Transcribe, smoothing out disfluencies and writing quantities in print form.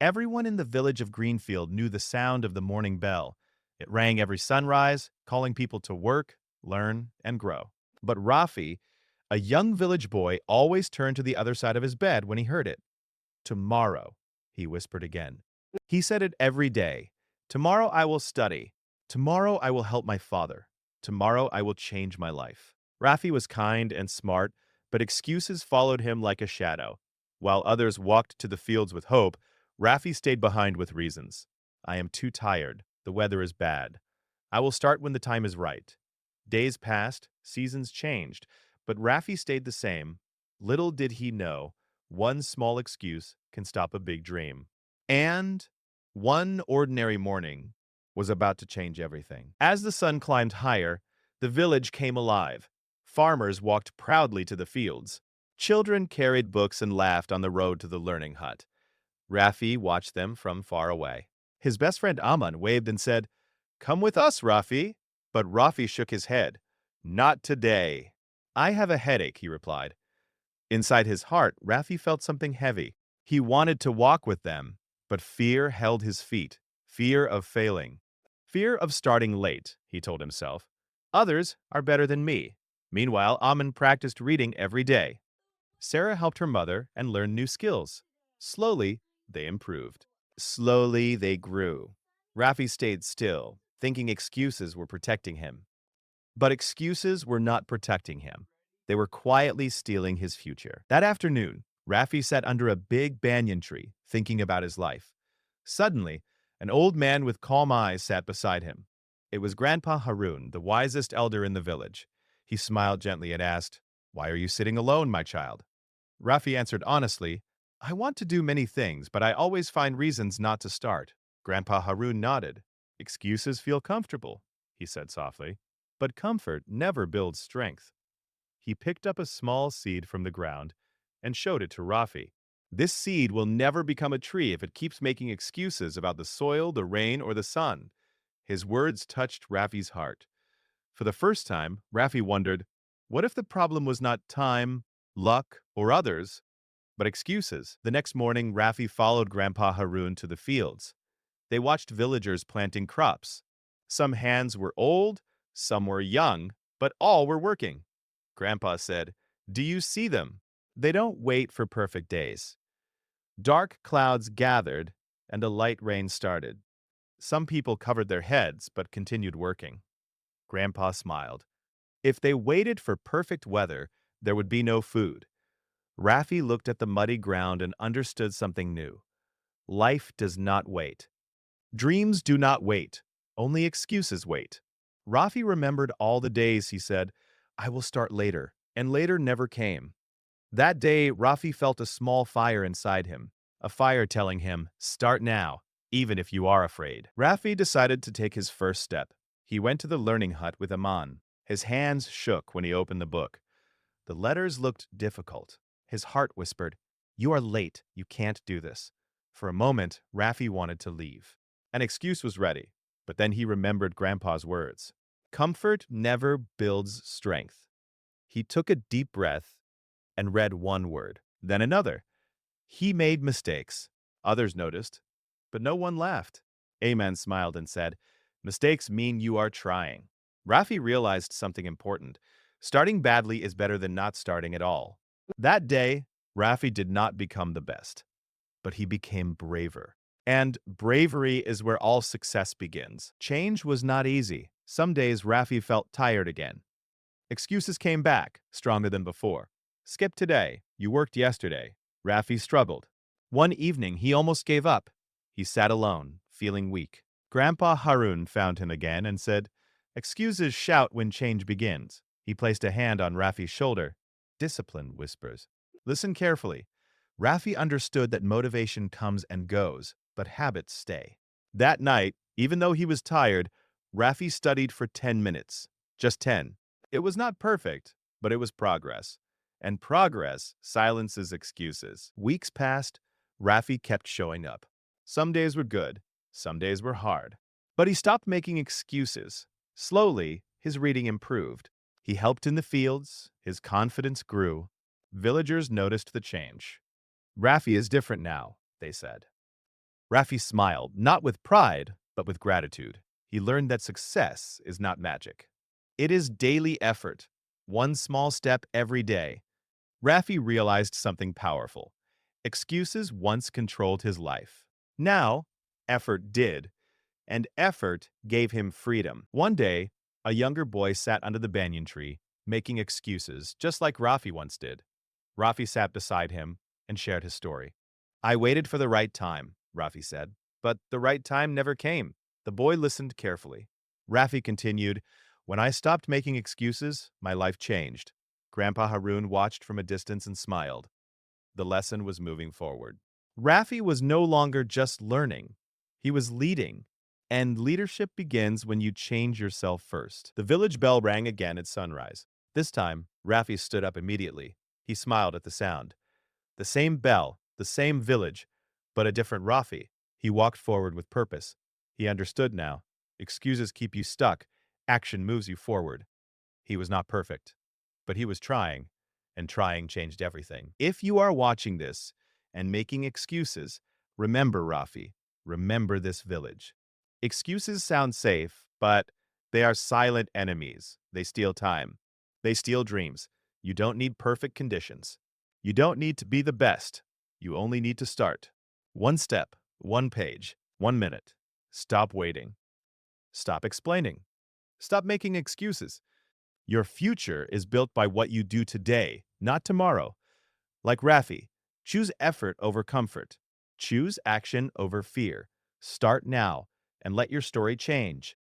Everyone in the village of Greenfield knew the sound of the morning bell. It rang every sunrise, calling people to work, learn, and grow. But Rafi, a young village boy, always turned to the other side of his bed when he heard it. Tomorrow, he whispered again. He said it every day. Tomorrow I will study. Tomorrow I will help my father. Tomorrow I will change my life. Rafi was kind and smart, but excuses followed him like a shadow. While others walked to the fields with hope, Rafi stayed behind with reasons. I am too tired. The weather is bad. I will start when the time is right. Days passed, seasons changed, but Rafi stayed the same. Little did he know, one small excuse can stop a big dream. And one ordinary morning was about to change everything. As the sun climbed higher, the village came alive. Farmers walked proudly to the fields. Children carried books and laughed on the road to the learning hut. Rafi watched them from far away. His best friend Aman waved and said, "Come with us, Rafi." But Rafi shook his head. "Not today." "I have a headache," he replied. Inside his heart, Rafi felt something heavy. He wanted to walk with them, but fear held his feet. Fear of failing. Fear of starting late, he told himself. Others are better than me. Meanwhile, Aman practiced reading every day. Sarah helped her mother and learned new skills. Slowly, they improved. Slowly, they grew. Rafi stayed still, thinking excuses were protecting him. But excuses were not protecting him. They were quietly stealing his future. That afternoon, Rafi sat under a big banyan tree, thinking about his life. Suddenly, an old man with calm eyes sat beside him. It was Grandpa Haroun, the wisest elder in the village. He smiled gently and asked, "Why are you sitting alone, my child?" Rafi answered honestly, "I want to do many things, but I always find reasons not to start." Grandpa Haroun nodded. "Excuses feel comfortable," he said softly, "but comfort never builds strength." He picked up a small seed from the ground and showed it to Rafi. "This seed will never become a tree if it keeps making excuses about the soil, the rain, or the sun." His words touched Rafi's heart. For the first time, Rafi wondered, what if the problem was not time, luck, or others, but excuses? The next morning, Rafi followed Grandpa Haroun to the fields. They watched villagers planting crops. Some hands were old, some were young, but all were working. Grandpa said, "Do you see them? They don't wait for perfect days." Dark clouds gathered, and a light rain started. Some people covered their heads, but continued working. Grandpa smiled. If they waited for perfect weather, there would be no food. Rafi looked at the muddy ground and understood something new. Life does not wait. Dreams do not wait. Only excuses wait. Rafi remembered all the days he said, "I will start later," and later never came. That day, Rafi felt a small fire inside him, a fire telling him, "Start now, even if you are afraid." Rafi decided to take his first step. He went to the learning hut with Aman. His hands shook when he opened the book. The letters looked difficult. His heart whispered, "You are late. You can't do this." For a moment, Rafi wanted to leave. An excuse was ready, but then he remembered Grandpa's words. Comfort never builds strength. He took a deep breath and read one word, then another. He made mistakes. Others noticed, but no one laughed. Amen smiled and said, "Mistakes mean you are trying." Rafi realized something important. Starting badly is better than not starting at all. That day, Rafi did not become the best, but he became braver. And bravery is where all success begins. Change was not easy. Some days Rafi felt tired again. Excuses came back, stronger than before. "Skip today. You worked yesterday." Rafi struggled. One evening, he almost gave up. He sat alone, feeling weak. Grandpa Haroun found him again and said, "Excuses shout when change begins." He placed a hand on Rafi's shoulder. "Discipline whispers. Listen carefully." Rafi understood that motivation comes and goes, but habits stay. That night, even though he was tired, Rafi studied for 10 minutes. Just 10. It was not perfect, but it was progress. And progress silences excuses. Weeks passed. Rafi kept showing up. Some days were good, some days were hard. But he stopped making excuses. Slowly, his reading improved. He helped in the fields, his confidence grew. Villagers noticed the change. "Rafi is different now," they said. Rafi smiled, not with pride, but with gratitude. He learned that success is not magic. It is daily effort, one small step every day. Rafi realized something powerful. Excuses once controlled his life. Now, effort did, and effort gave him freedom. One day, a younger boy sat under the banyan tree, making excuses, just like Rafi once did. Rafi sat beside him and shared his story. I waited for the right time, Rafi said, but the right time never came. The boy listened carefully. Rafi continued, when I stopped making excuses, my life changed. Grandpa Haroon watched from a distance and smiled. The lesson was moving forward. Rafi was no longer just learning. He was leading. And leadership begins when you change yourself first. The village bell rang again at sunrise. This time, Rafi stood up immediately. He smiled at the sound. The same bell, the same village, but a different Rafi. He walked forward with purpose. He understood now. Excuses keep you stuck. Action moves you forward. He was not perfect, but he was trying, and trying changed everything. If you are watching this and making excuses, remember Rafi. Remember this village. Excuses sound safe, but they are silent enemies. They steal time. They steal dreams. You don't need perfect conditions. You don't need to be the best. You only need to start. One step, one page, 1 minute. Stop waiting. Stop explaining. Stop making excuses. Your future is built by what you do today, not tomorrow. Like Rafi, choose effort over comfort. Choose action over fear. Start now and let your story change.